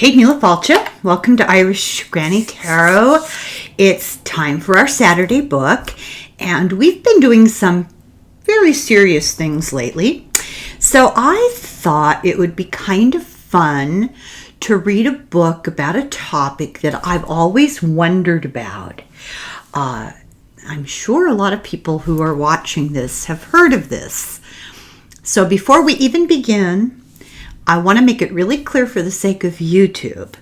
Kate Mila Falcha. Welcome to Irish Granny Tarot. It's time for our Saturday book, and we've been doing some very serious things lately. So I thought it would be kind of fun to read a book about a topic that I've always wondered about. I'm sure a lot of people who are watching this have heard of this. So before we even begin, I want to make it really clear for the sake of YouTube.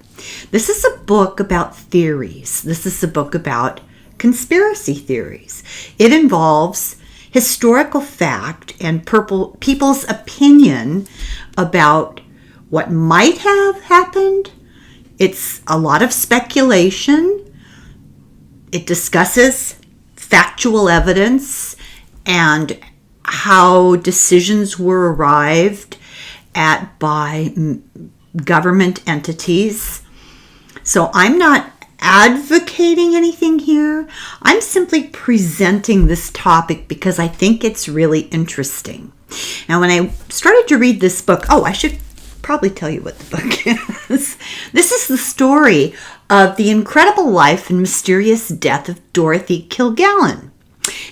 This is a book about theories. This is a book about conspiracy theories. It involves historical fact and people's opinion about what might have happened. It's a lot of speculation. It discusses factual evidence and how decisions were arrived at by government entities. So I'm not advocating anything here. I'm simply presenting this topic because I think it's really interesting. Now, when I started to read this book, I should probably tell you what the book is. This is the story of the incredible life and mysterious death of Dorothy Kilgallen.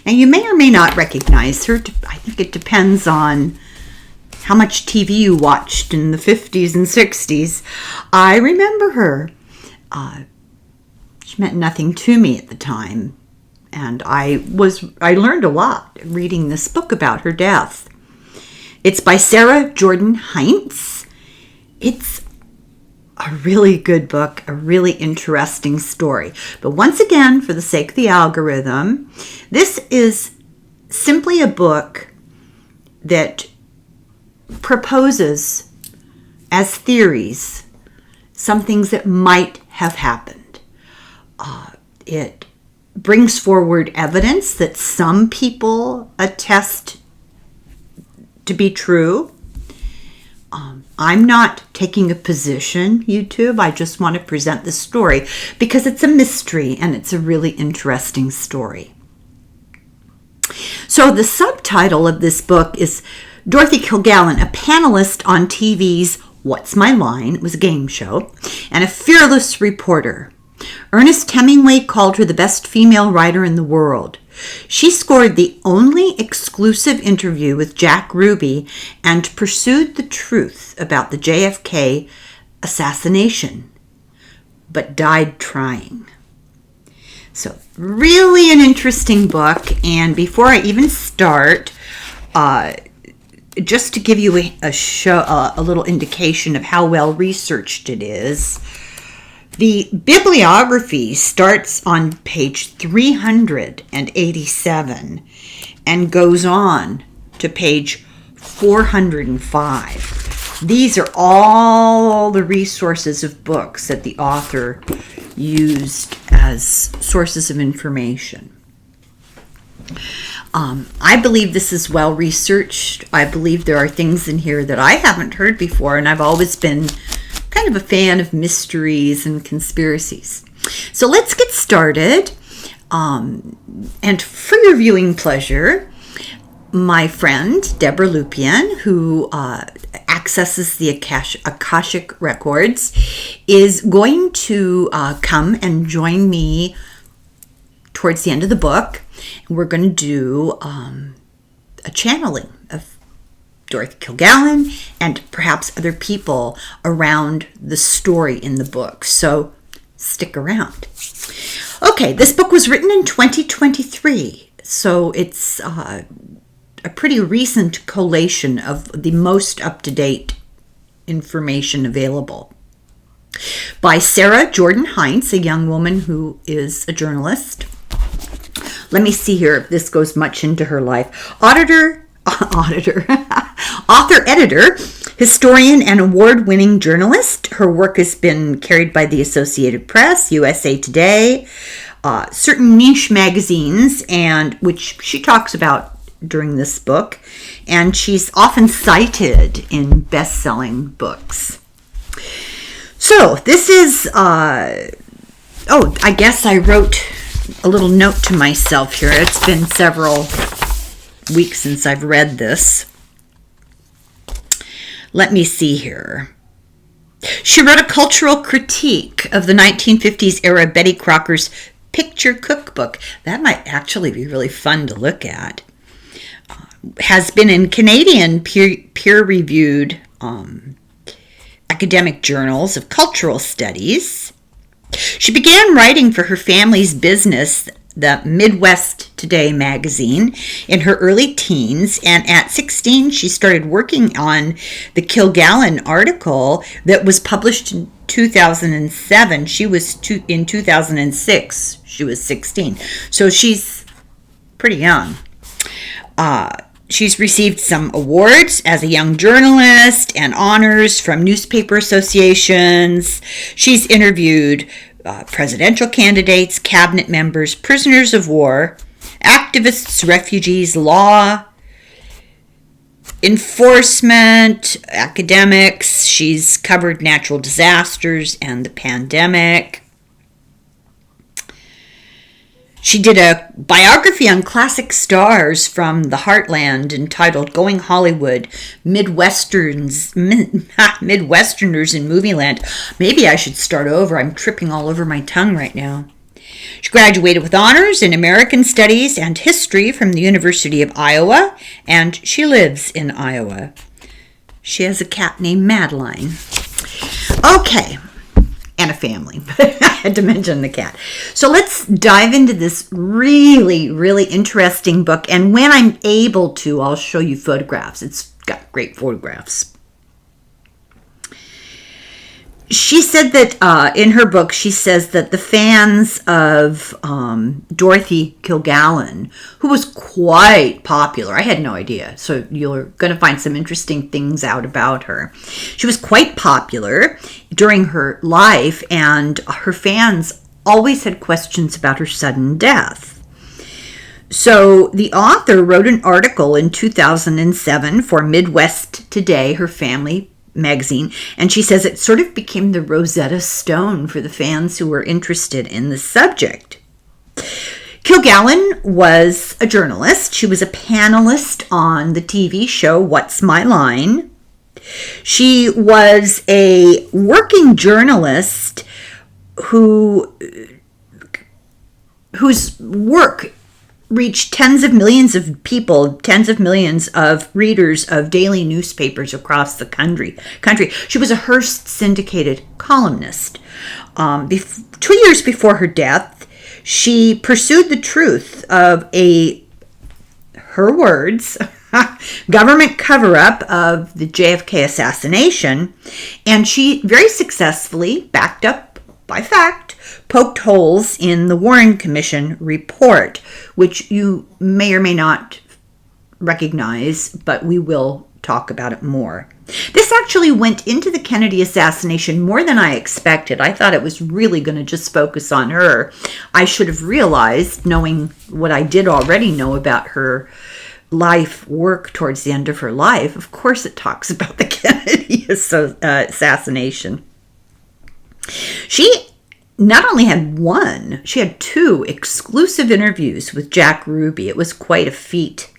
Now, you may or may not recognize her. I think it depends on how much TV you watched in the 50s and 60s. I remember her. She meant nothing to me at the time, and I learned a lot reading this book about her death. It's by Sara Jordan-Heintz. It's a really good book, a really interesting story. But once again, for the sake of the algorithm, this is simply a book that proposes as theories some things that might have happened. It brings forward evidence that some people attest to be true. I'm not taking a position, YouTube. I just want to present the story because it's a mystery and it's a really interesting story. So the subtitle of this book is Dorothy Kilgallen, a panelist on TV's What's My Line? It was a game show, and a fearless reporter. Ernest Hemingway called her the best female writer in the world. She scored the only exclusive interview with Jack Ruby and pursued the truth about the JFK assassination, but died trying. So, really an interesting book, and before I even start, just to give you a little indication of how well researched it is, the bibliography starts on page 387 and goes on to page 405. These are all the resources of books that the author used as sources of information. I believe this is well researched. I believe there are things in here that I haven't heard before, and I've always been kind of a fan of mysteries and conspiracies. So let's get started. And for your viewing pleasure, my friend Deborah Lupian, who accesses the Akashic Records, is going to come and join me towards the end of the book. We're going to do a channeling of Dorothy Kilgallen and perhaps other people around the story in the book. So stick around. Okay, this book was written in 2023, so it's a pretty recent collation of the most up-to-date information available. By Sara Jordan-Heintz, a young woman who is a journalist. Let me see here if this goes much into her life. Author, editor, historian, and award-winning journalist. Her work has been carried by the Associated Press, USA Today, certain niche magazines, and which she talks about during this book, and she's often cited in best-selling books. So this is, I guess I wrote a little note to myself here. It's been several weeks since I've read this. Let me see here. She wrote a cultural critique of the 1950s era Betty Crocker's picture cookbook. That might actually be really fun to look at. Has been in Canadian peer-reviewed academic journals of cultural studies. She began writing for her family's business, the Midwest Today magazine, in her early teens, and at 16 she started working on the Kilgallen article that was published in 2007. She was in 2006. She was 16, so she's pretty young. She's received some awards as a young journalist and honors from newspaper associations. She's interviewed presidential candidates, cabinet members, prisoners of war, activists, refugees, law enforcement, academics. She's covered natural disasters and the pandemic. She did a biography on classic stars from the Heartland entitled Going Hollywood, Midwesterners in Movieland. Maybe I should start over. I'm tripping all over my tongue right now. She graduated with honors in American Studies and History from the University of Iowa, and she lives in Iowa. She has a cat named Madeline. Okay. And a family, but I had to mention the cat. So let's dive into this really, really interesting book. And when I'm able to, I'll show you photographs. It's got great photographs. She said that in her book, she says that the fans of Dorothy Kilgallen, who was quite popular, I had no idea, so you're going to find some interesting things out about her. She was quite popular during her life, and her fans always had questions about her sudden death. So the author wrote an article in 2007 for Midwest Today, her family magazine, and she says it sort of became the Rosetta Stone for the fans who were interested in the subject. Kilgallen was a journalist. She was a panelist on the TV show What's My Line? She was a working journalist whose work reached tens of millions of people, tens of millions of readers of daily newspapers across the country. She was a Hearst syndicated columnist. 2 years before her death, she pursued the truth of her words, government cover-up of the JFK assassination, and she very successfully, backed up by fact, poked holes in the Warren Commission report, which you may or may not recognize, but we will talk about it more. This actually went into the Kennedy assassination more than I expected. I thought it was really going to just focus on her. I should have realized, knowing what I did already know about her life work towards the end of her life, of course it talks about the Kennedy assassination. She not only had one, she had 2 exclusive interviews with Jack Ruby. It was quite a feat.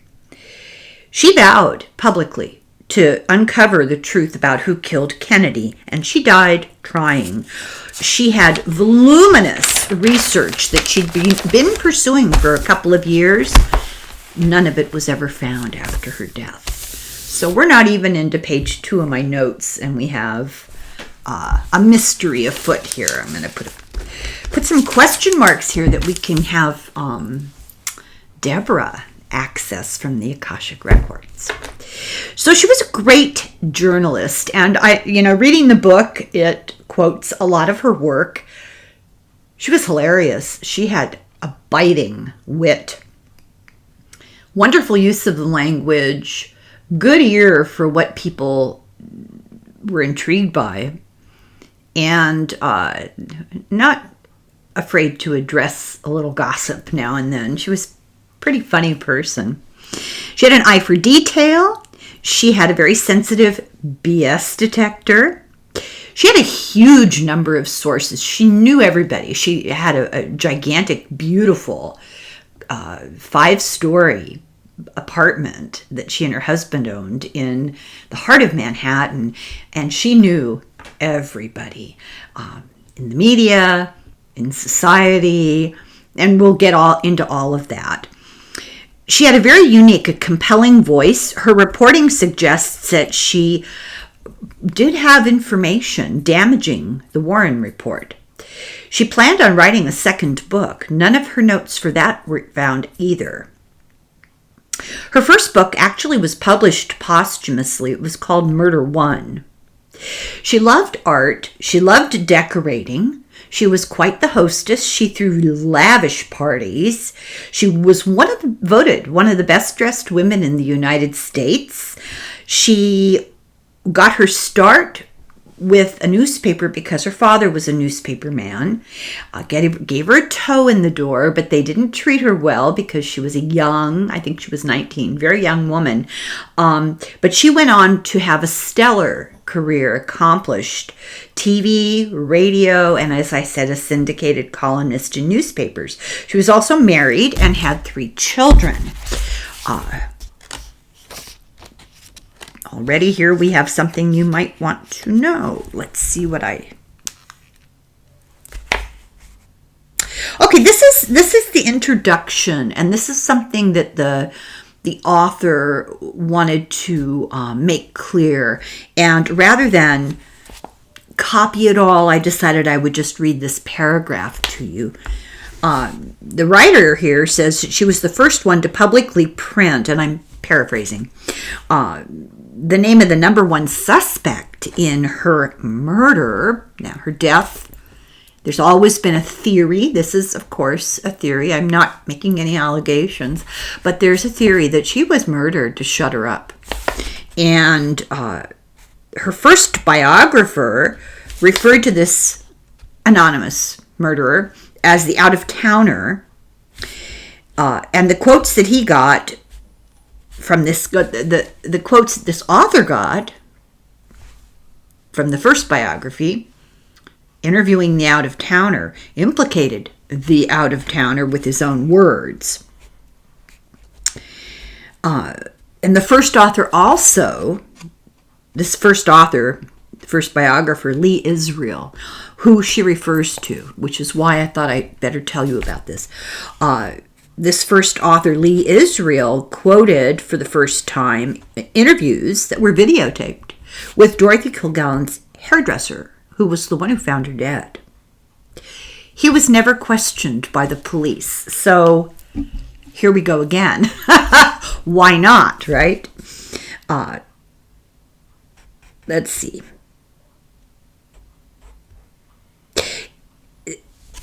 She vowed publicly to uncover the truth about who killed Kennedy, and she died trying. She had voluminous research that she'd been pursuing for a couple of years. None of it was ever found after her death. So we're not even into page 2 of my notes, and we have a mystery afoot here. I'm going to put some question marks here that we can have Deborah access from the Akashic Records. So she was a great journalist, and reading the book, it quotes a lot of her work. She was hilarious. She had a biting wit, wonderful use of the language, good ear for what people were intrigued by, and not afraid to address a little gossip now and then. She was a pretty funny person. She had an eye for detail. She had a very sensitive BS detector. She had a huge number of sources. She knew everybody. She had a gigantic, beautiful 5-story apartment that she and her husband owned in the heart of Manhattan, and she knew everybody in the media, in society, and we'll get into all of that. She had a very unique, a compelling voice. Her reporting suggests that she did have information damaging the Warren Report. She planned on writing a second book. None of her notes for that were found either. Her first book actually was published posthumously. It was called Murder One. She loved art. She loved decorating. She was quite the hostess. She threw lavish parties. She was voted one of the best dressed women in the United States. She got her start with a newspaper because her father was a newspaper man. Gave her a toe in the door, but they didn't treat her well because she was I think she was 19, very young woman. But she went on to have a stellar career, accomplished TV, radio, and as I said, a syndicated columnist in newspapers. She was also married and had 3 children. Already here we have something you might want to know. Let's see what Okay, this is the introduction, and this is something that the author wanted to make clear. And rather than copy it all, I decided I would just read this paragraph to you. The writer here says she was the first one to publicly print, and I'm paraphrasing, the name of the number 1 suspect in her murder. Now, her death, there's always been a theory. This is, of course, a theory. I'm not making any allegations, but there's a theory that she was murdered to shut her up. And her first biographer referred to this anonymous murderer as the out-of-towner. And the quotes that he got from this, the quotes this author got from the first biography, interviewing the out-of-towner, implicated the out-of-towner with his own words. And the first author also, this first author, first biographer, Lee Israel, who she refers to, which is why I thought I'd better tell you about this. This first author, Lee Israel, quoted for the first time interviews that were videotaped with Dorothy Kilgallen's hairdresser, who was the one who found her dead. He was never questioned by the police. So here we go again. Why not, right? Let's see.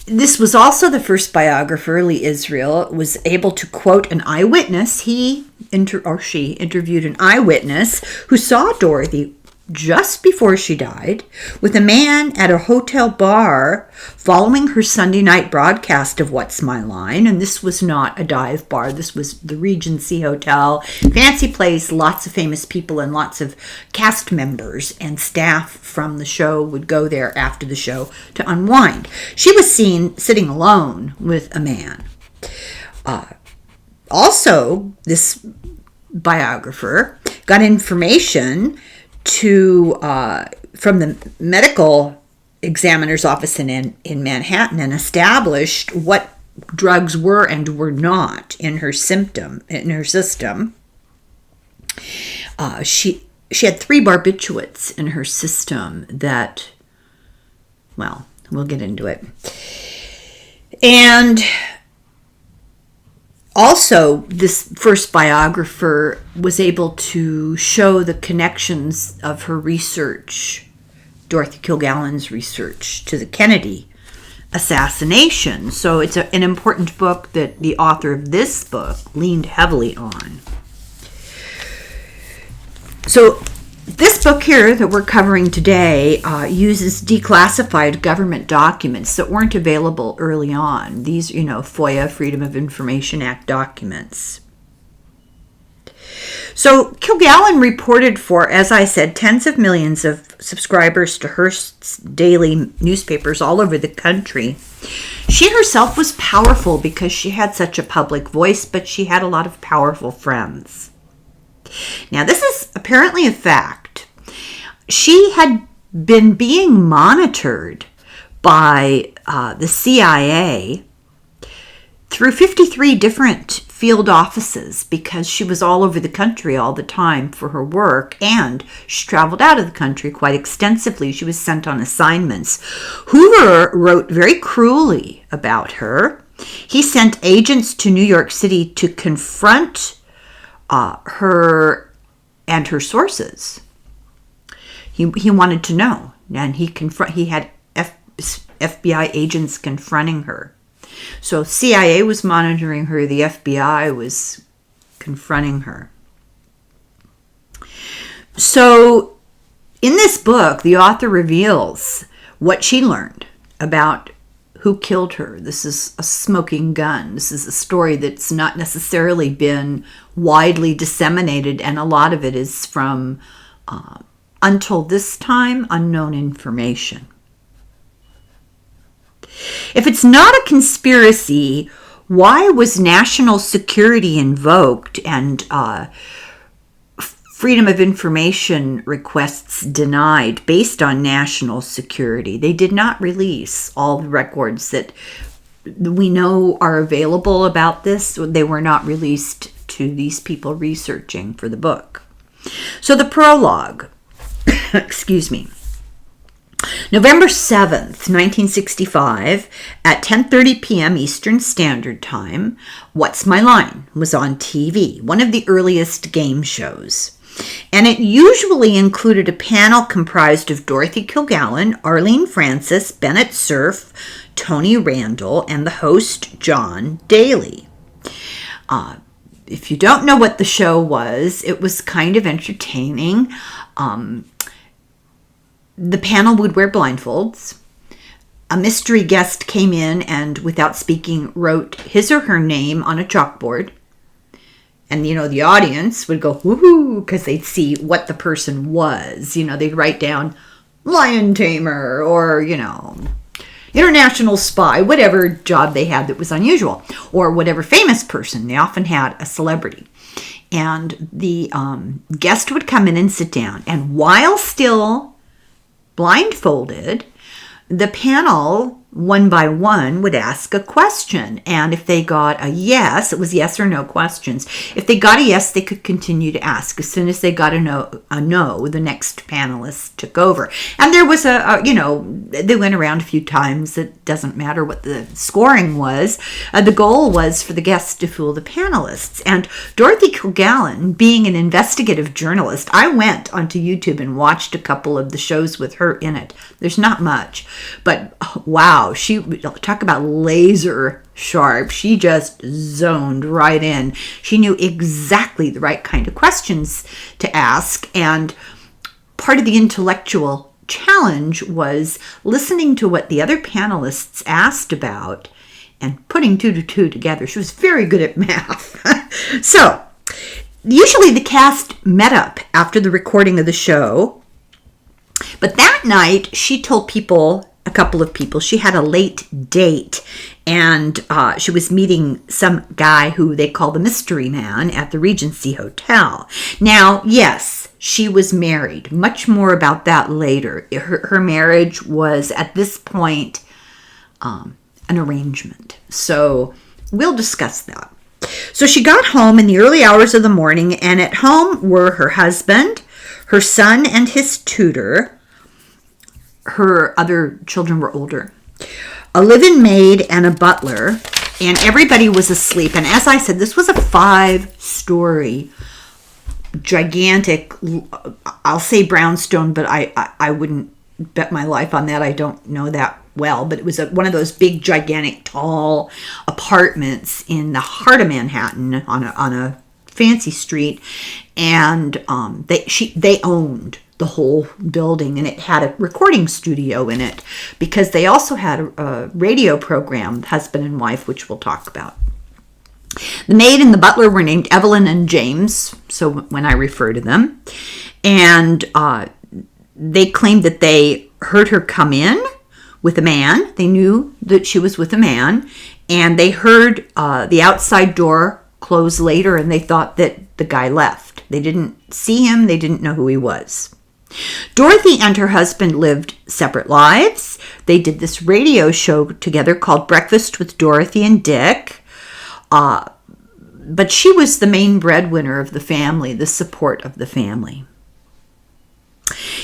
This was also the first biographer, Lee Israel, was able to quote an eyewitness. She interviewed an eyewitness who saw Dorothy just before she died with a man at a hotel bar following her Sunday night broadcast of What's My Line. And this was not a dive bar. This was the Regency Hotel, fancy place, lots of famous people and lots of cast members and staff from the show would go there after the show to unwind. She was seen sitting alone with a man. Also, this biographer got information from the medical examiner's office in Manhattan and established what drugs were and were not in her system. She had 3 barbiturates in her system that, well, we'll get into it. And also, this first biographer was able to show the connections of her research, Dorothy Kilgallen's research, to the Kennedy assassination. So it's an important book that the author of this book leaned heavily on. So this book here that we're covering today uses declassified government documents that weren't available early on. These, FOIA, Freedom of Information Act documents. So Kilgallen reported for, as I said, tens of millions of subscribers to Hearst's daily newspapers all over the country. She herself was powerful because she had such a public voice, but she had a lot of powerful friends. Now, this is apparently a fact. She had been being monitored by the CIA through 53 different field offices because she was all over the country all the time for her work, and she traveled out of the country quite extensively. She was sent on assignments. Hoover wrote very cruelly about her. He sent agents to New York City to confront her and her sources. He wanted to know, and he had FBI agents confronting her. So CIA was monitoring her, the FBI was confronting her. So in this book, the author reveals what she learned about who killed her. This is a smoking gun. This is a story that's not necessarily been widely disseminated, and a lot of it is from, until this time, unknown information. If it's not a conspiracy, why was national security invoked and freedom of information requests denied based on national security? They did not release all the records that we know are available about this. They were not released to these people researching for the book. So the prologue, excuse me. November 7th, 1965, at 10:30 p.m. Eastern Standard Time, What's My Line was on TV, one of the earliest game shows. And it usually included a panel comprised of Dorothy Kilgallen, Arlene Francis, Bennett Cerf, Tony Randall, and the host, John Daly. If you don't know what the show was, it was kind of entertaining. The panel would wear blindfolds. A mystery guest came in and, without speaking, wrote his or her name on a chalkboard. And, the audience would go, woohoo, because they'd see what the person was. They'd write down lion tamer or, international spy, whatever job they had that was unusual, or whatever famous person. They often had a celebrity. And the guest would come in and sit down. And while still blindfolded, the panel, one by one, would ask a question. And if they got a yes, it was yes or no questions. If they got a yes, they could continue to ask. As soon as they got a no, the next panelist took over. And there was they went around a few times. It doesn't matter what the scoring was. The goal was for the guests to fool the panelists. And Dorothy Kilgallen, being an investigative journalist, I went onto YouTube and watched a couple of the shows with her in it. There's not much, but wow, she talk about laser sharp. She just zoned right in. She knew exactly the right kind of questions to ask, and part of the intellectual challenge was listening to what the other panelists asked about and putting two to two together. She was very good at math. So usually the cast met up after the recording of the show, but that night she told a couple of people, she had a late date, and she was meeting some guy who they call the mystery man at the Regency Hotel. Now, yes, she was married. Much more about that later. Her marriage was, at this point, an arrangement. So we'll discuss that. So she got home in the early hours of the morning, and at home were her husband, her son, and his tutor. Her other children were older. A live-in maid and a butler, and everybody was asleep. And as I said, this was a 5-story, gigantic, I'll say brownstone, but I wouldn't bet my life on that. I don't know that well, but it was one of those big, gigantic, tall apartments in the heart of Manhattan on a fancy street, and they owned the whole building, and it had a recording studio in it because they also had a radio program, husband and wife, which we'll talk about. The maid and the butler were named Evelyn and James, so when I refer to them, and they claimed that they heard her come in with a man. They knew that she was with a man, and they heard the outside door close later, and they thought that the guy left. They didn't see him. They didn't know who he was. Dorothy and her husband lived separate lives. They did this radio show together called Breakfast with Dorothy and Dick. But she was the main breadwinner of the family, the support of the family.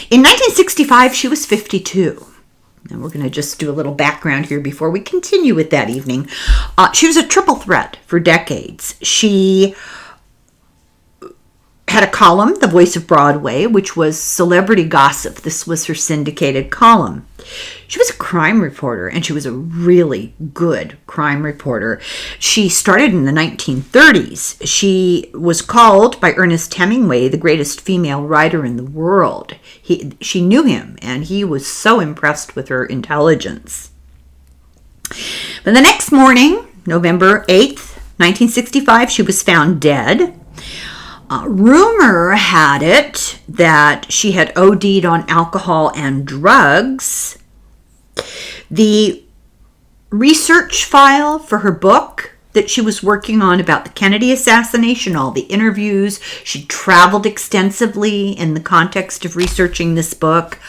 In 1965, she was 52. And we're going to just do a little background here before we continue with that evening. She was a triple threat for decades. She had a column, The Voice of Broadway, which was celebrity gossip. This was her syndicated column. She was a crime reporter, and she was a really good crime reporter. She started in the 1930s. She was called by Ernest Hemingway the greatest female writer in the world. She knew him, and he was so impressed with her intelligence. But the next morning, November 8th, 1965, she was found dead. Rumor had it that she had OD'd on alcohol and drugs. The research file for her book that she was working on about the Kennedy assassination, all the interviews, she traveled extensively in the context of researching this book.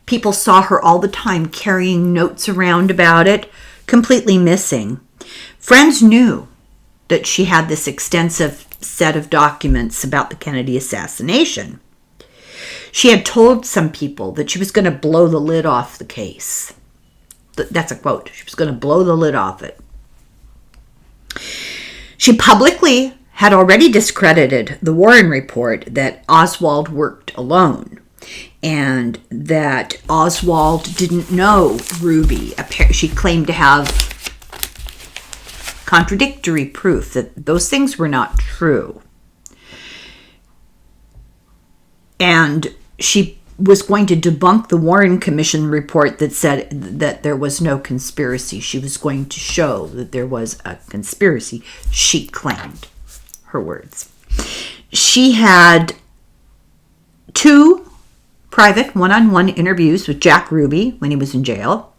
People saw her all the time carrying notes around about it, completely missing. Friends knew that she had this extensive set of documents about the Kennedy assassination. She had told some people that she was going to blow the lid off the case. That's a quote. She was going to blow the lid off it. She publicly had already discredited the Warren report that Oswald worked alone and that Oswald didn't know Ruby. She claimed to have contradictory proof that those things were not true. And she was going to debunk the Warren Commission report that said that there was no conspiracy. She was going to show that there was a conspiracy, she claimed. Her words. She had 2 private one-on-one interviews with Jack Ruby when he was in jail.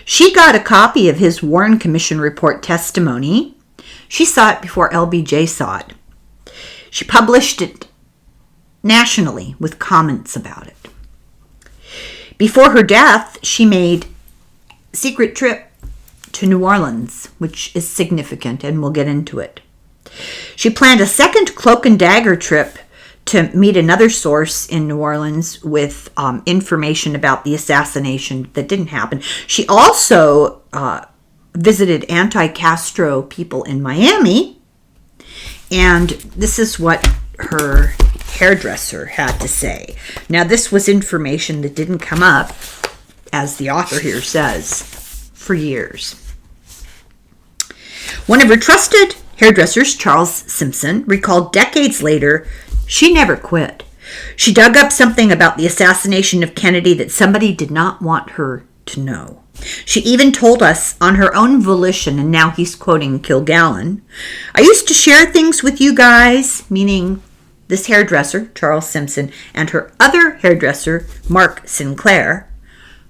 She got a copy of his Warren Commission report testimony. She saw it before LBJ saw it. She published it nationally with comments about it. Before her death, she made a secret trip to New Orleans, which is significant, and we'll get into it. She planned a second cloak and dagger trip to meet another source in New Orleans with information about the assassination that didn't happen. She also visited anti-Castro people in Miami, and this is what her hairdresser had to say. Now, this was information that didn't come up, as the author here says, for years. One of her trusted hairdressers, Charles Simpson, recalled decades later, she never quit. She dug up something about the assassination of Kennedy that somebody did not want her to know. She even told us on her own volition, and now he's quoting Kilgallen, I used to share things with you guys, meaning this hairdresser, Charles Simpson, and her other hairdresser, Mark Sinclair.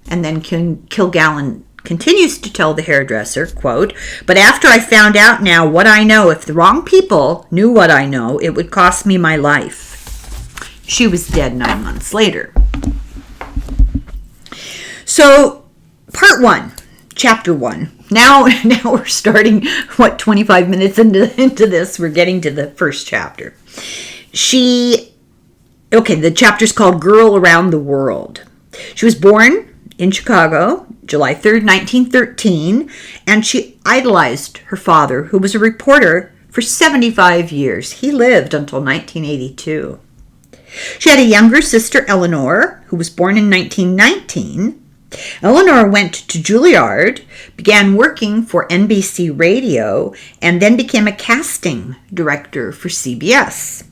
And then Kilgallen continues to tell the hairdresser, quote, but after I found out now what I know, if the wrong people knew what I know, it would cost me my life. She was dead 9 months later. So, part 1, chapter 1. Now we're starting, 25 minutes into this, we're getting to the first chapter. The chapter's called Girl Around the World. She was born in Chicago, July 3rd, 1913, and she idolized her father, who was a reporter for 75 years. He lived until 1982. She had a younger sister, Eleanor, who was born in 1919. Eleanor went to Juilliard, began working for NBC Radio, and then became a casting director for CBS.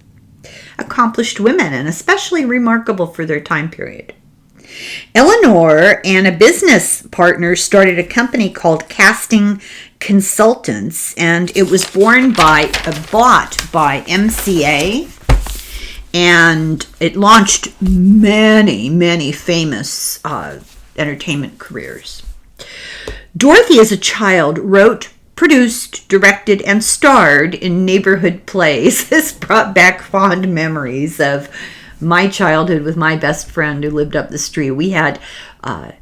Accomplished women, and especially remarkable for their time period. Eleanor and a business partner started a company called Casting Consultants, and it was bought by MCA, and it launched many famous entertainment careers. Dorothy, as a child, wrote, produced, directed, and starred in neighborhood plays. This brought back fond memories of my childhood with my best friend who lived up the street. We had a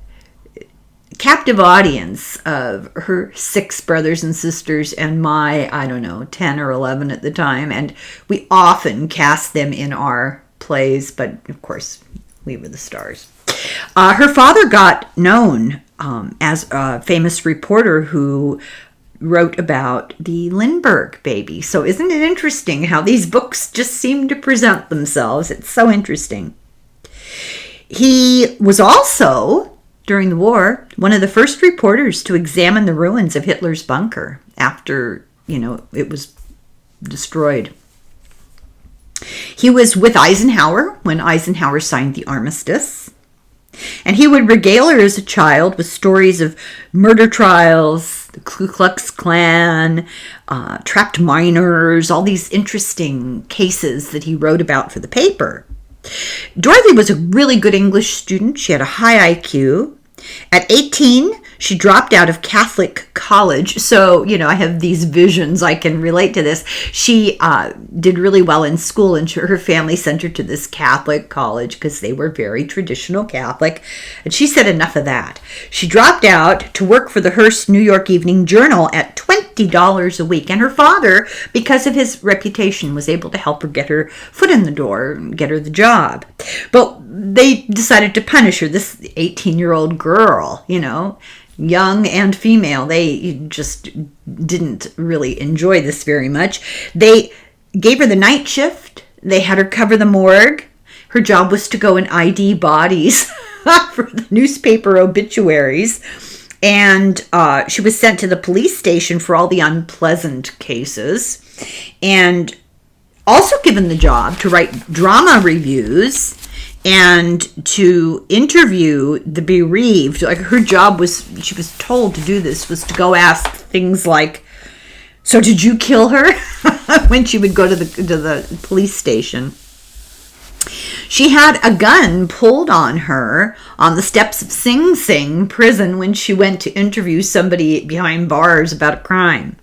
captive audience of her 6 brothers and sisters and my, 10 or 11 at the time. And we often cast them in our plays, but of course, we were the stars. Her father got known as a famous reporter who wrote about the Lindbergh baby. So isn't it interesting how these books just seem to present themselves? It's so interesting. He was also, during the war, one of the first reporters to examine the ruins of Hitler's bunker after, it was destroyed. He was with Eisenhower when Eisenhower signed the armistice. And he would regale her as a child with stories of murder trials, the Ku Klux Klan, trapped miners, all these interesting cases that he wrote about for the paper. Dorothy was a really good English student. She had a high IQ. At 18, she dropped out of Catholic college. So, I have these visions. I can relate to this. She did really well in school, and her family sent her to this Catholic college because they were very traditional Catholic. And she said enough of that. She dropped out to work for the Hearst New York Evening Journal at $20 a week. And her father, because of his reputation, was able to help her get her foot in the door and get her the job. But they decided to punish her, this 18-year-old girl, young and female. They just didn't really enjoy this very much. They gave her the night shift. They had her cover the morgue. Her job was to go and ID bodies for the newspaper obituaries. And she was sent to the police station for all the unpleasant cases. And also given the job to write drama reviews and to interview the bereaved. Like, her job was, she was told to do this, was to go ask things like, so did you kill her? When she would go to the police station. She had a gun pulled on her on the steps of Sing Sing prison when she went to interview somebody behind bars about a crime.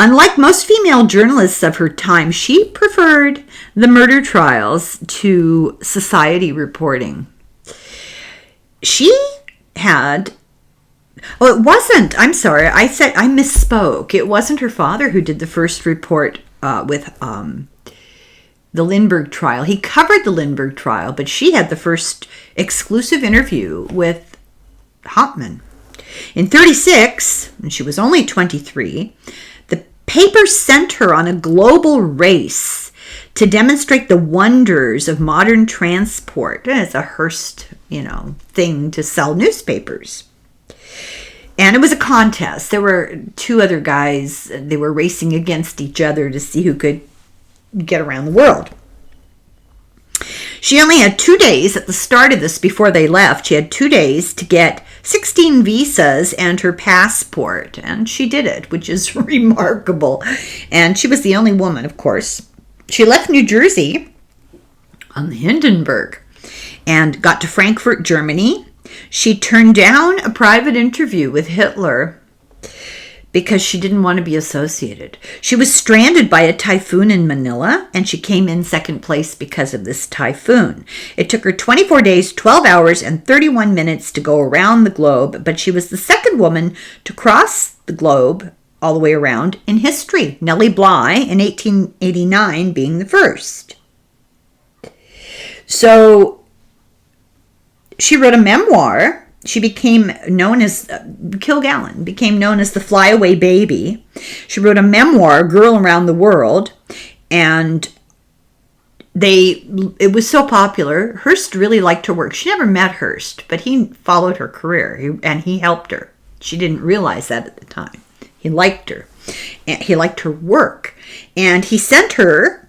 Unlike most female journalists of her time, she preferred the murder trials to society reporting. She had... Oh, it wasn't. I'm sorry. I misspoke. It wasn't her father who did the first report with the Lindbergh trial. He covered the Lindbergh trial, but she had the first exclusive interview with Hauptmann. In 1936, when she was only 23, the paper sent her on a global race to demonstrate the wonders of modern transport. It's a Hearst, thing to sell newspapers. And it was a contest. There were 2 other guys. They were racing against each other to see who could get around the world. She only had 2 days at the start of this before they left. She had 2 days to get 16 visas and her passport. And she did it, which is remarkable. And she was the only woman, of course. She left New Jersey on the Hindenburg and got to Frankfurt, Germany. She turned down a private interview with Hitler because she didn't want to be associated. She was stranded by a typhoon in Manila, and she came in second place because of this typhoon. It took her 24 days, 12 hours, and 31 minutes to go around the globe, but she was the second woman to cross the globe all the way around in history, Nellie Bly in 1889 being the first. So she wrote a memoir. She became known as, Kilgallen became known as the Flyaway Baby. She wrote a memoir, Girl Around the World, and it was so popular. Hearst really liked her work. She never met Hearst, but he followed her career, and he helped her. She didn't realize that at the time. He liked her. And he liked her work. And he sent her,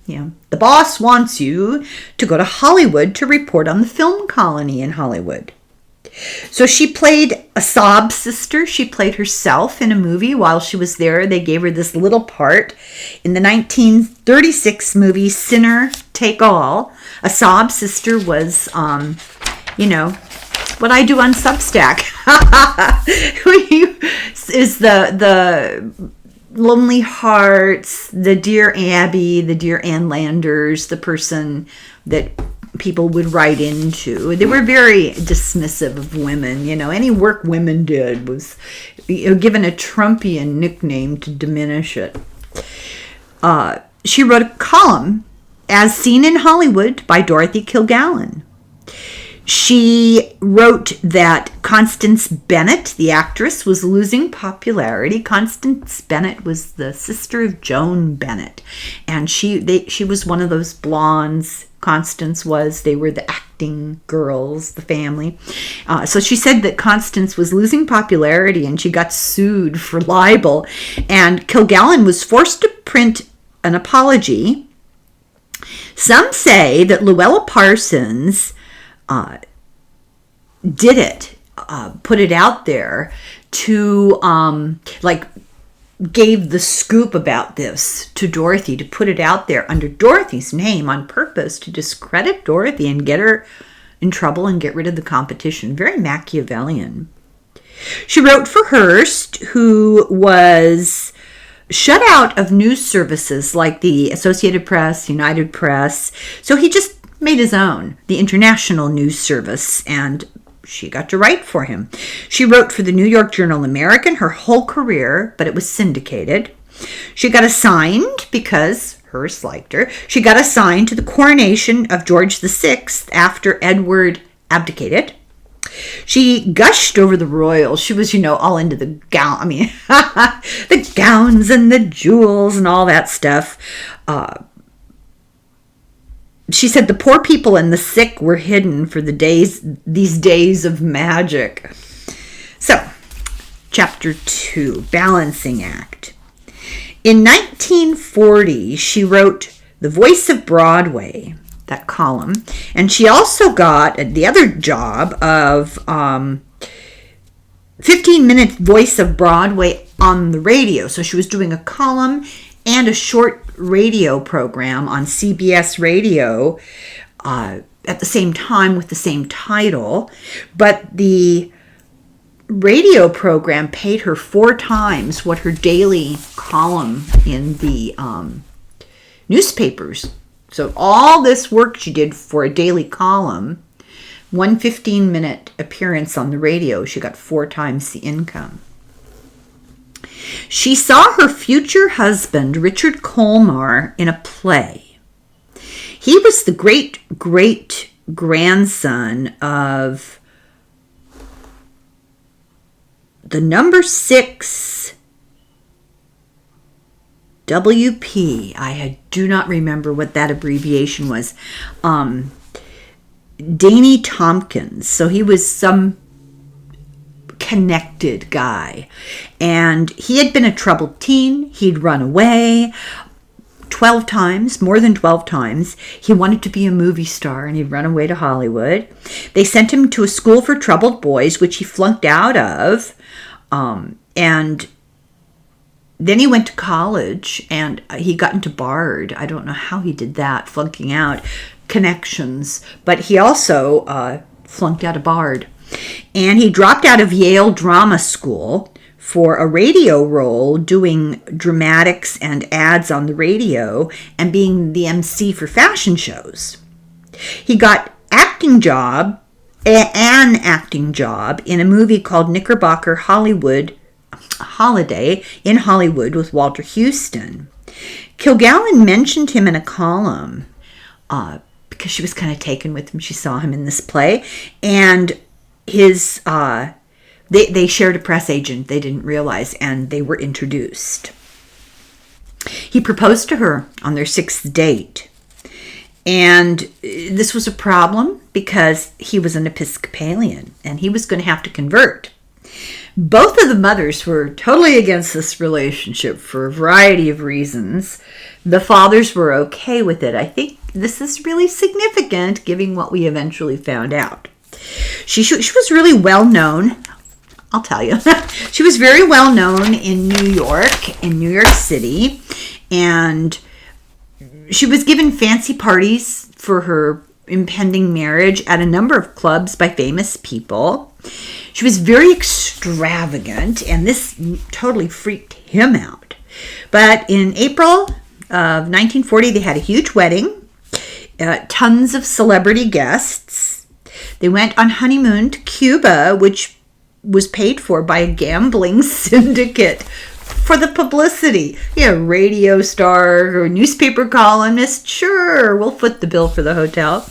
the boss wants you to go to Hollywood to report on the film colony in Hollywood. So she played a sob sister. She played herself in a movie while she was there. They gave her this little part in the 1936 movie Sinner Take All. A sob sister was, what I do on Substack. Is the Lonely Hearts, the Dear Abby, the Dear Ann Landers, the person that people would write into. They were very dismissive of women. Any work women did was given a Trumpian nickname to diminish it. She wrote a column, As Seen in Hollywood, by Dorothy Kilgallen. She wrote that Constance Bennett, the actress, was losing popularity. Constance Bennett was the sister of Joan Bennett, and she was one of those blondes. Constance was. They were the acting girls, the family. So she said that Constance was losing popularity, and she got sued for libel. And Kilgallen was forced to print an apology. Some say that Luella Parsons did it, put it out there to, gave the scoop about this to Dorothy, to put it out there under Dorothy's name on purpose to discredit Dorothy and get her in trouble and get rid of the competition. Very Machiavellian. She wrote for Hearst, who was shut out of news services like the Associated Press, United Press. So he just made his own, the International News Service, and she got to write for him. She wrote for the New York Journal-American her whole career, but it was syndicated. She got assigned, because Hearst liked her, she got assigned to the coronation of George VI after Edward abdicated. She gushed over the royals. She was, all into the gown. The gowns and the jewels and all that stuff. She said the poor people and the sick were hidden for these days of magic. So, chapter 2, Balancing Act. In 1940, she wrote The Voice of Broadway, that column, and she also got the other job of 15-minute Voice of Broadway on the radio. So she was doing a column and a short radio program on CBS radio at the same time with the same title. But the radio program paid her 4 times what her daily column in the newspapers. So all this work she did for a daily column, one 15-minute appearance on the radio, she got 4 times the income. She saw her future husband, Richard Colmar, in a play. He was the great-great-grandson of the number 6 WP. I do not remember what that abbreviation was. Danny Tompkins. So he was some connected guy, and he had been a troubled teen. He'd run away 12 times, more than 12 times. He wanted to be a movie star, and he'd run away to Hollywood. They sent him to a school for troubled boys, which he flunked out of, and then he went to college, and he got into Bard. I don't know how he did that, flunking out connections, but he also flunked out of Bard. And he dropped out of Yale Drama School for a radio role doing dramatics and ads on the radio and being the MC for fashion shows. He got an acting job in a movie called Knickerbocker Holiday in Hollywood with Walter Houston. Kilgallen mentioned him in a column because she was kind of taken with him. She saw him in this play, and they shared a press agent they didn't realize, and they were introduced. He proposed to her on their 6th date, and this was a problem because he was an Episcopalian and he was going to have to convert. Both of the mothers were totally against this relationship for a variety of reasons. The fathers were okay with it. I think this is really significant given what we eventually found out. She was really well known. I'll tell you. She was very well known in New York City, and she was given fancy parties for her impending marriage at a number of clubs by famous people. She was very extravagant, and this totally freaked him out. But in April of 1940, they had a huge wedding, tons of celebrity guests. They went on honeymoon to Cuba, which was paid for by a gambling syndicate for the publicity. Yeah, radio star or newspaper columnist, sure, we'll foot the bill for the hotel.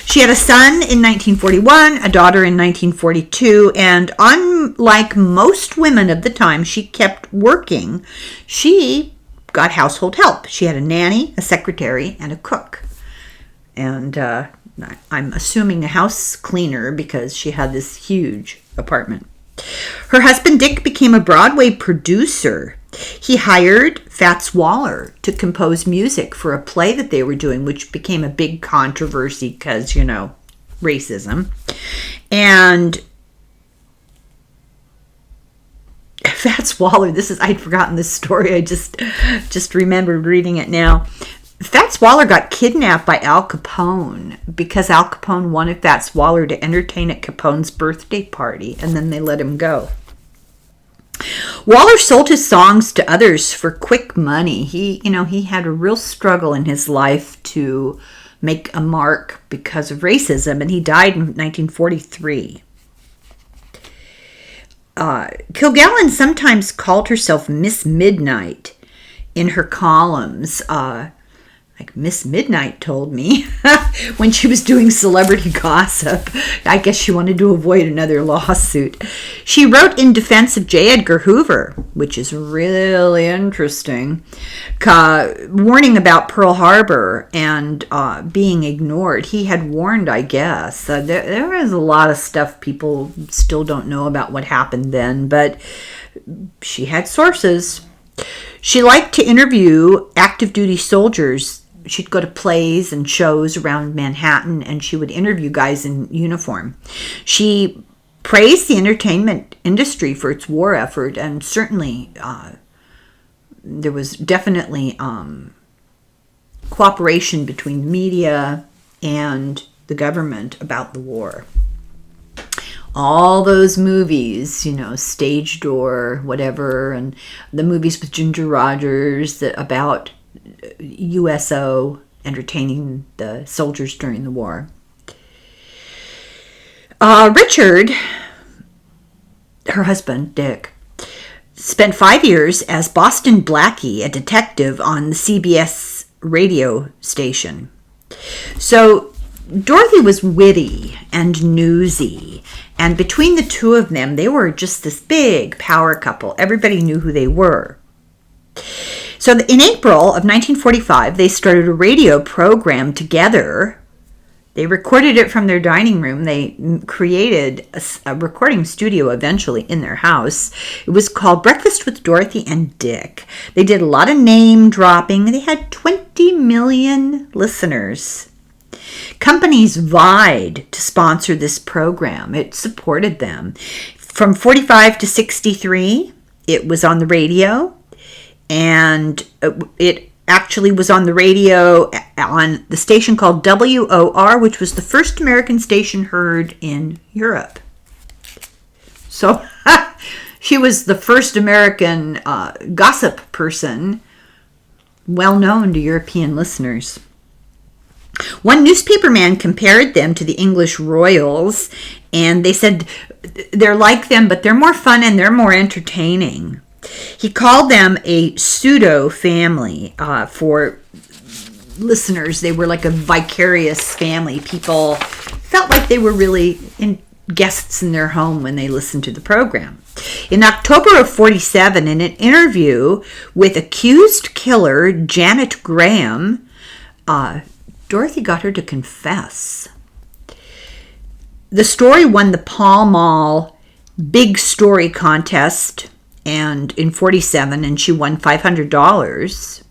She had a son in 1941, a daughter in 1942, and unlike most women of the time, she kept working. She got household help. She had a nanny, a secretary, and a cook. And I'm assuming a house cleaner because she had this huge apartment. Her husband Dick became a Broadway producer. He hired Fats Waller to compose music for a play that they were doing, which became a big controversy because, racism. And Fats Waller, I'd forgotten this story. I just remembered reading it now. Fats Waller got kidnapped by Al Capone because Al Capone wanted Fats Waller to entertain at Capone's birthday party, and then they let him go. Waller sold his songs to others for quick money. He had a real struggle in his life to make a mark because of racism, and he died in 1943. Kilgallen sometimes called herself Miss Midnight in her columns. Like Miss Midnight told me when she was doing celebrity gossip. I guess she wanted to avoid another lawsuit. She wrote in defense of J. Edgar Hoover, which is really interesting, warning about Pearl Harbor and being ignored. He had warned, I guess. There is a lot of stuff people still don't know about what happened then, but she had sources. She liked to interview active duty soldiers. She'd go to plays and shows around Manhattan, and she would interview guys in uniform. She praised the entertainment industry for its war effort, and certainly there was definitely cooperation between the media and the government about the war. All those movies, Stage Door, whatever, and the movies with Ginger Rogers about USO entertaining the soldiers during the war. Richard, her husband, Dick, spent 5 years as Boston Blackie, a detective on the CBS radio station. So Dorothy was witty and newsy, and between the two of them, they were just this big power couple. Everybody knew who they were. So in April of 1945, they started a radio program together. They recorded it from their dining room. They created a recording studio eventually in their house. It was called Breakfast with Dorothy and Dick. They did a lot of name dropping. They had 20 million listeners. Companies vied to sponsor this program. It supported them. From 45 to 63, it was on the radio. And it actually was on the radio on the station called WOR, which was the first American station heard in Europe. So she was the first American gossip person, well known to European listeners. One newspaper man compared them to the English royals, and they said they're like them, but they're more fun and they're more entertaining. He called them a pseudo family for listeners. They were like a vicarious family. People felt like they were really guests in their home when they listened to the program. In October of 47, in an interview with accused killer Janet Graham, Dorothy got her to confess. The story won the Pall Mall Big Story contest and in 47, and she won $500.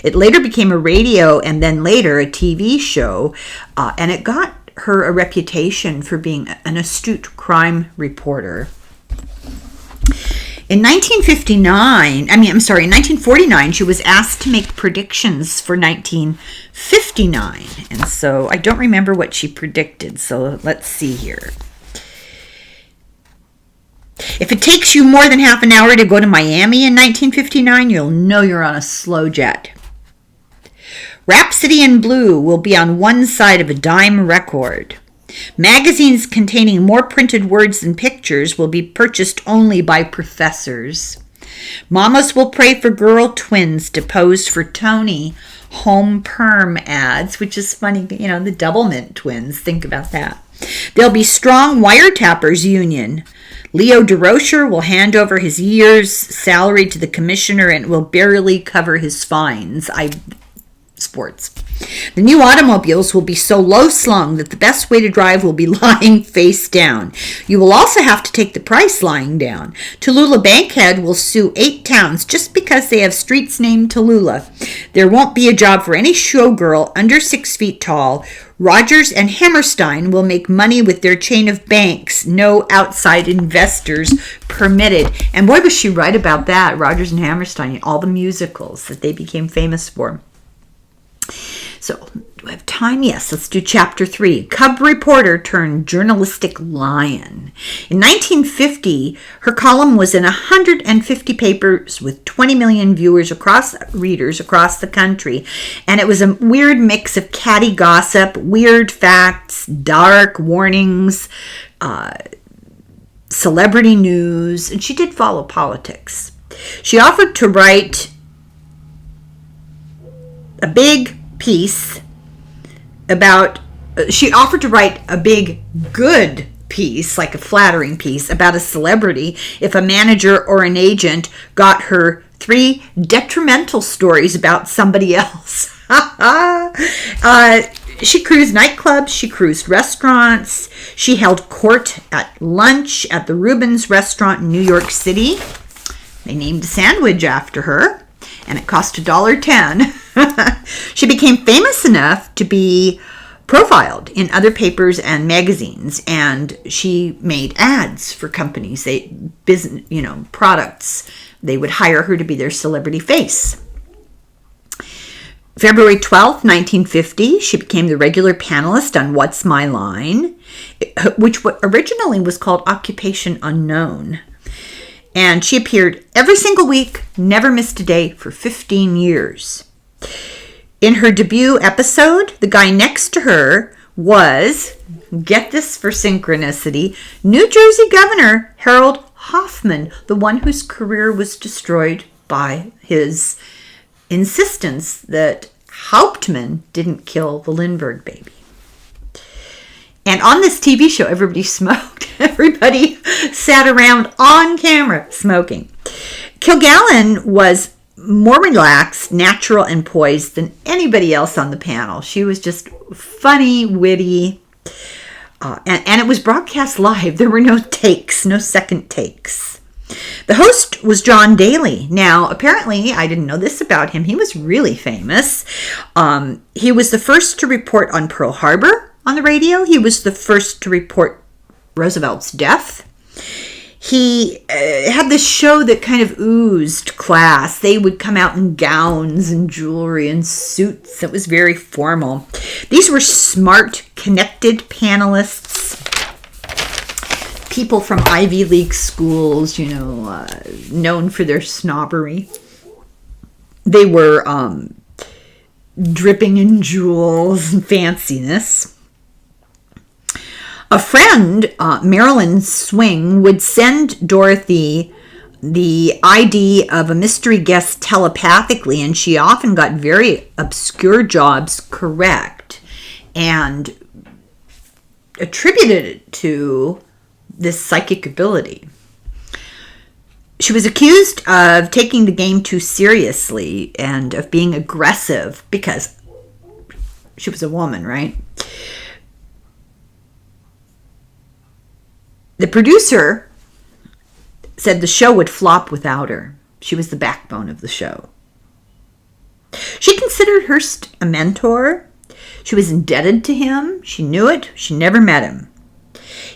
It later became a radio and then later a TV show, and it got her a reputation for being an astute crime reporter. In 1949, she was asked to make predictions for 1959. And so I don't remember what she predicted. So let's see here. If it takes you more than half an hour to go to Miami in 1959, you'll know you're on a slow jet. Rhapsody in Blue will be on one side of a dime record. Magazines containing more printed words than pictures will be purchased only by professors. Mamas will pray for girl twins to pose for Tony home perm ads, which is funny, the Doublemint twins. Think about that. There'll be strong wiretappers union. Leo DeRocher will hand over his year's salary to the commissioner and will barely cover his fines. Sports. The new automobiles will be so low-slung that the best way to drive will be lying face down. You will also have to take the price lying down. Tallulah Bankhead will sue 8 towns just because they have streets named Tallulah. There won't be a job for any showgirl under 6 feet tall. Rogers and Hammerstein will make money with their chain of banks. No outside investors permitted. And boy, was she right about that. Rogers and Hammerstein, all the musicals that they became famous for. So, do I have time? Yes, let's do chapter 3. Cub reporter turned journalistic lion. In 1950, her column was in 150 papers with 20 million readers across the country. And it was a weird mix of catty gossip, weird facts, dark warnings, celebrity news, and she did follow politics. She offered to write a big piece she offered to write a big good piece, like a flattering piece, about a celebrity if a manager or an agent got her 3 detrimental stories about somebody else. She cruised nightclubs, she cruised restaurants, she held court at lunch at the Rubens restaurant in New York City. They named a sandwich after her, and it cost $1.10. She became famous enough to be profiled in other papers and magazines, and she made ads for companies, products. They would hire her to be their celebrity face. February 12th, 1950, she became the regular panelist on What's My Line, which originally was called Occupation Unknown. And she appeared every single week, never missed a day for 15 years. In her debut episode, the guy next to her was, get this for synchronicity, New Jersey Governor Harold Hoffman, the one whose career was destroyed by his insistence that Hauptmann didn't kill the Lindbergh baby. And on this TV show, everybody smoked. Everybody sat around on camera smoking. Kilgallen was more relaxed, natural, and poised than anybody else on the panel. She was just funny, witty, and it was broadcast live. There were no takes, no second takes. The host was John Daly. Now, apparently, I didn't know this about him. He was really famous. He was the first to report on Pearl Harbor on the radio. He was the first to report Roosevelt's death. He had this show that kind of oozed class. They would come out in gowns and jewelry and suits. It was very formal. These were smart, connected panelists, people from Ivy League schools, known for their snobbery. They were dripping in jewels and fanciness. A friend, Marilyn Swing, would send Dorothy the ID of a mystery guest telepathically, and she often got very obscure jobs correct and attributed it to this psychic ability. She was accused of taking the game too seriously and of being aggressive because she was a woman, right? The producer said the show would flop without her. She was the backbone of the show. She considered Hearst a mentor. She was indebted to him. She knew it. She never met him.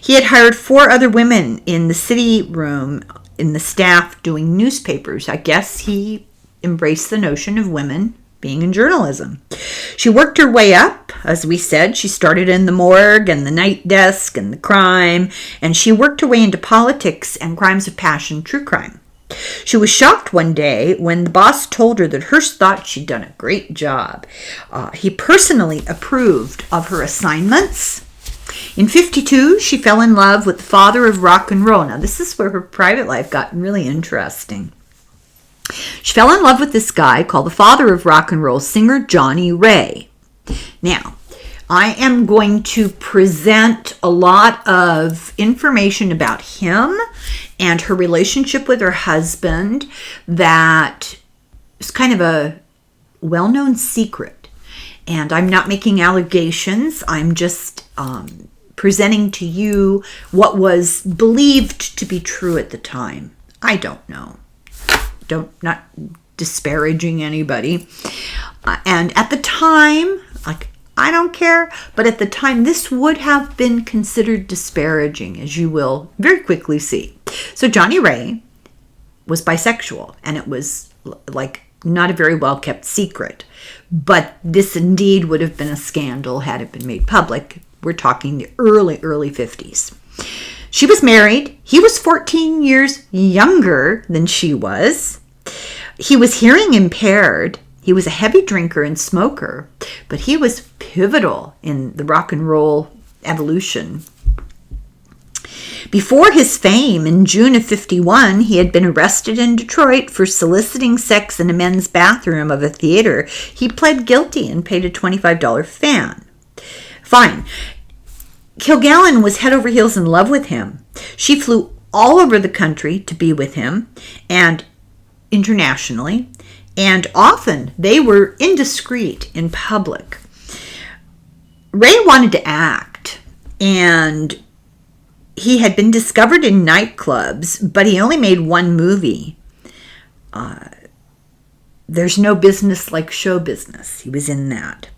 He had hired 4 other women in the city room in the staff doing newspapers. I guess he embraced the notion of women being in journalism. She worked her way up, as we said. She started in the morgue and the night desk and the crime, and she worked her way into politics and crimes of passion, true crime. She was shocked one day when the boss told her that Hearst thought she'd done a great job. He personally approved of her assignments. In 52, she fell in love with the father of rock and roll. Now, this is where her private life got really interesting. She fell in love with this guy called the father of rock and roll, singer Johnny Ray. Now, I am going to present a lot of information about him and her relationship with her husband that is kind of a well-known secret. And I'm not making allegations. I'm just presenting to you what was believed to be true at the time. I don't know. Not disparaging anybody. And at the time, I don't care, but at the time, this would have been considered disparaging, as you will very quickly see. So Johnny Ray was bisexual, and it was not a very well-kept secret. But this indeed would have been a scandal had it been made public. We're talking the early 50s. She was married. He was 14 years younger than she was. He was hearing impaired. He was a heavy drinker and smoker, but he was pivotal in the rock and roll evolution. Before his fame, in June of 51, he had been arrested in Detroit for soliciting sex in a men's bathroom of a theater. He pled guilty and paid a $25 fine. Kilgallen was head over heels in love with him. She flew all over the country to be with him and internationally, and often they were indiscreet in public. Ray wanted to act, and he had been discovered in nightclubs, but he only made one movie. There's No Business Like Show Business. He was in that.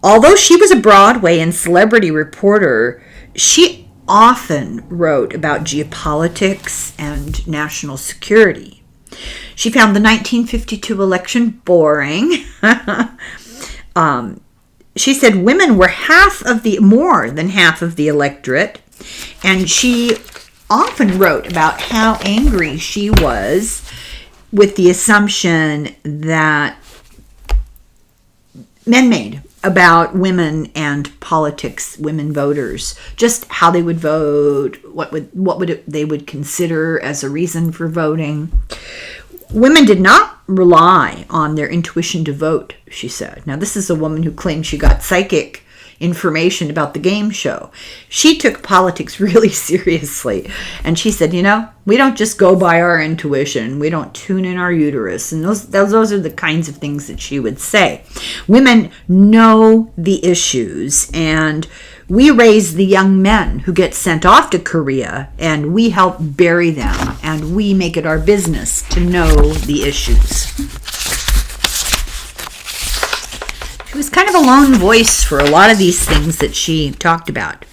Although she was a Broadway and celebrity reporter, she often wrote about geopolitics and national security. She found the 1952 election boring. She said women were more than half of the electorate, and she often wrote about how angry she was with the assumption that men made about women and politics, women voters, just how they would vote, they would consider as a reason for voting. Women did not rely on their intuition to vote, she said. Now, this is a woman who claimed she got psychic information about the game show. She took politics really seriously. And she said, we don't just go by our intuition. We don't tune in our uterus. And those are the kinds of things that she would say. Women know the issues, and we raise the young men who get sent off to Korea, and we help bury them, and we make it our business to know the issues. She was kind of a lone voice for a lot of these things that she talked about.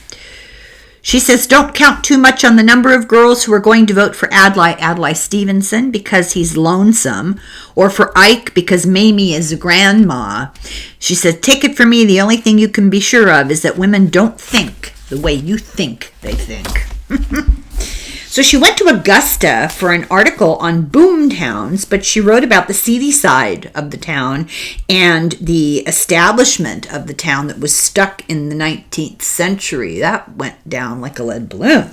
She says, don't count too much on the number of girls who are going to vote for Adlai Stevenson because he's lonesome, or for Ike because Mamie is a grandma. She said, take it from me, the only thing you can be sure of is that women don't think the way you think they think. So she went to Augusta for an article on boom towns, but she wrote about the seedy side of the town and the establishment of the town that was stuck in the 19th century. That went down like a lead balloon.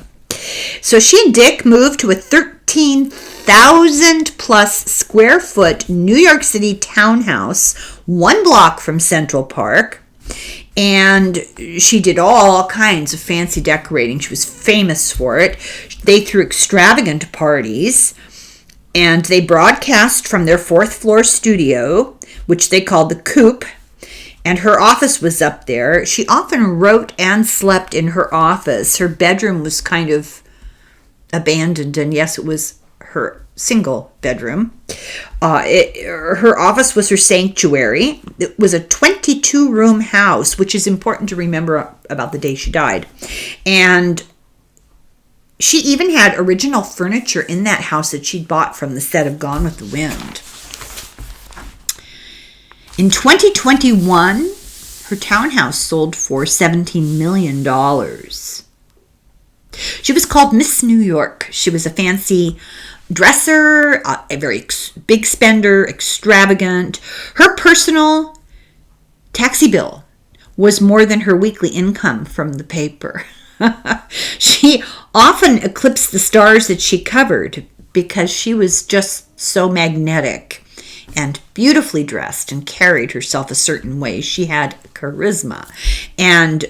So she and Dick moved to a 13,000 plus square foot New York City townhouse, 1 block from Central Park. And she did all kinds of fancy decorating. She was famous for it. They threw extravagant parties, and they broadcast from their 4th floor studio, which they called the Coop, and her office was up there. She often wrote and slept in her office. Her bedroom was kind of abandoned, and yes, it was her single bedroom. Her office was her sanctuary. It was a 22-room house, which is important to remember about the day she died. And She even had original furniture in that house that she'd bought from the set of Gone with the Wind. In 2021, her townhouse sold for $17 million. She was called Miss New York. She was a fancy dresser, a very big spender, extravagant. Her personal taxi bill was more than her weekly income from the paper. She often eclipsed the stars that she covered because she was just so magnetic and beautifully dressed and carried herself a certain way. She had charisma, and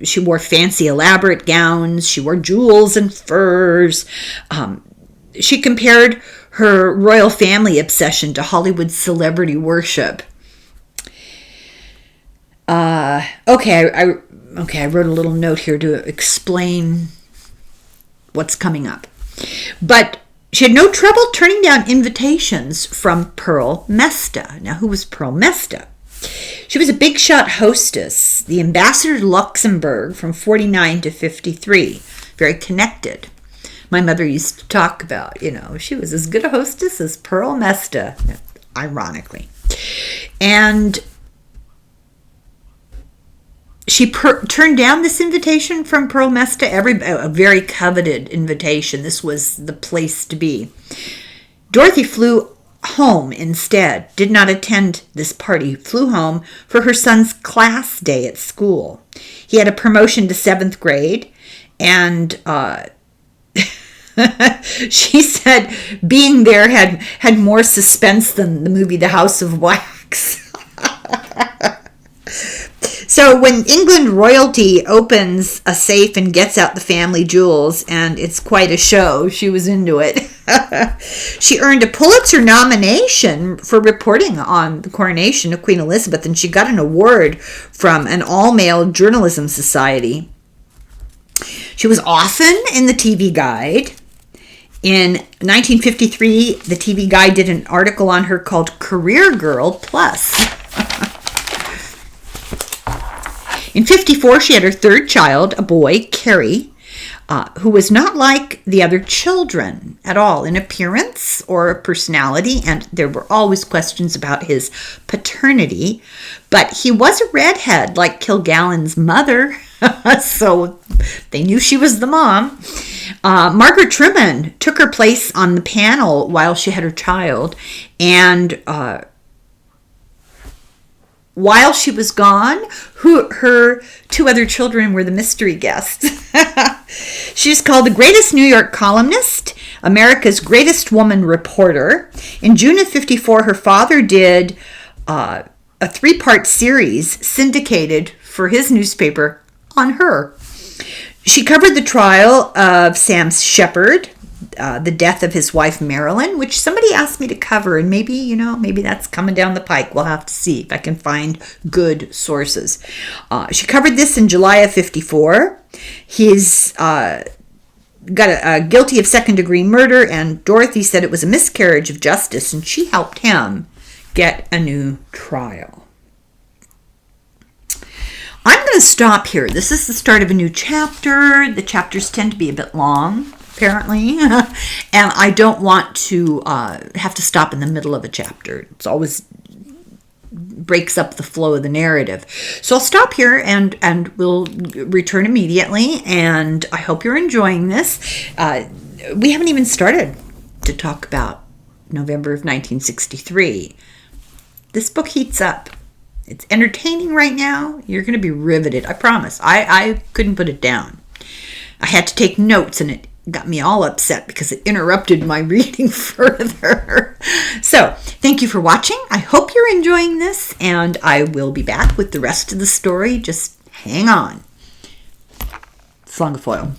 she wore fancy, elaborate gowns. She wore jewels and furs. She compared her royal family obsession to Hollywood celebrity worship. I wrote a little note here to explain what's coming up. But she had no trouble turning down invitations from Pearl Mesta. Now, who was Pearl Mesta? She was a big shot hostess, the ambassador to Luxembourg from 49 to 53. Very connected. My mother used to talk about, she was as good a hostess as Pearl Mesta, ironically. And she turned down this invitation from Pearl Mesta, a very coveted invitation. This was the place to be. Dorothy flew home instead, did not attend this party, flew home for her son's class day at school. He had a promotion to 7th grade, and she said being there had more suspense than the movie The House of Wax. So when England royalty opens a safe and gets out the family jewels, and it's quite a show, she was into it. She earned a Pulitzer nomination for reporting on the coronation of Queen Elizabeth, and she got an award from an all-male journalism society. She was often in the TV Guide. In 1953, the TV Guide did an article on her called Career Girl Plus. In 54, she had her third child, a boy, Carrie, who was not like the other children at all in appearance or personality, and there were always questions about his paternity, but he was a redhead like Kilgallen's mother, so they knew she was the mom. Margaret Truman took her place on the panel while she had her child, and while she was gone, her two other children were the mystery guests. She's called the greatest New York columnist, America's greatest woman reporter. In June of 54, her father did a 3-part series syndicated for his newspaper on her. She covered the trial of Sam Shepard, the death of his wife Marilyn, which somebody asked me to cover, and maybe that's coming down the pike. We'll have to see if I can find good sources. She covered this in July of 54. He's got guilty of second-degree murder, and Dorothy said it was a miscarriage of justice, and she helped him get a new trial. I'm going to stop here. This is the start of a new chapter. The chapters tend to be a bit long, apparently, and I don't want to have to stop in the middle of a chapter. It's always breaks up the flow of the narrative. So I'll stop here and we'll return immediately, and I hope you're enjoying this. We haven't even started to talk about November of 1963. This book heats up. It's entertaining right now. You're going to be riveted. I promise. I couldn't put it down. I had to take notes, and it got me all upset because it interrupted my reading further. So, thank you for watching. I hope you're enjoying this, and I will be back with the rest of the story. Just hang on. Slung a foil.